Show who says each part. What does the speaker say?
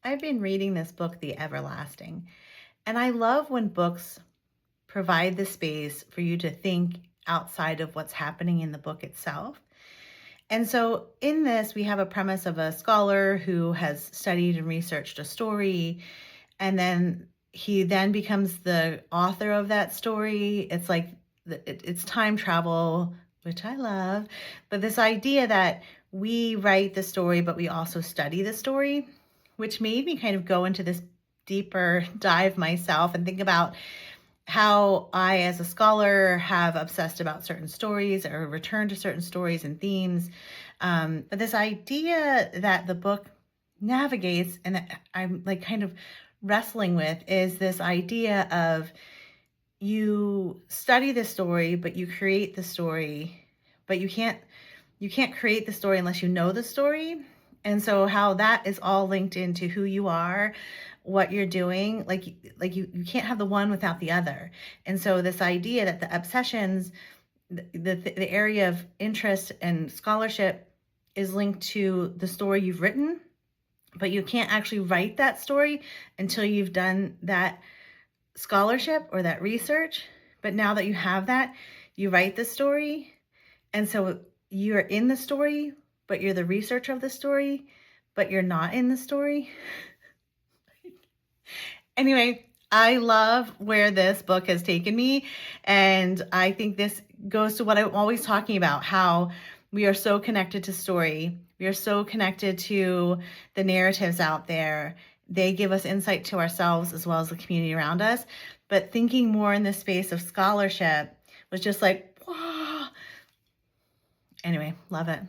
Speaker 1: I've been reading this book, The Everlasting, and I love when books provide the space for you to think outside of what's happening in the book itself. And so in this, we have a premise of a scholar who has studied and researched a story, and then he then becomes the author of that story. It's like it's time travel, which I love, but this idea that we write the story, but we also study the story, which made me kind of go into this deeper dive myself and think about how I, as a scholar, have obsessed about certain stories or return to certain stories and themes. But this idea that the book navigates and that I'm like kind of wrestling with is this idea of you study the story, but you create the story, but you can't create the story unless you know the story. And so how that is all linked into who you are, what you're doing, like you can't have the one without the other. And so this idea that the obsessions, the area of interest and scholarship is linked to the story you've written, but you can't actually write that story until you've done that scholarship or that research. But now that you have that, you write the story. And so you're in the story, but you're the researcher of the story, but you're not in the story. Anyway, I love where this book has taken me. And I think this goes to what I'm always talking about, how we are so connected to story. We are so connected to the narratives out there. They give us insight to ourselves as well as the community around us. But thinking more in the space of scholarship was just like, wow. Anyway, love it.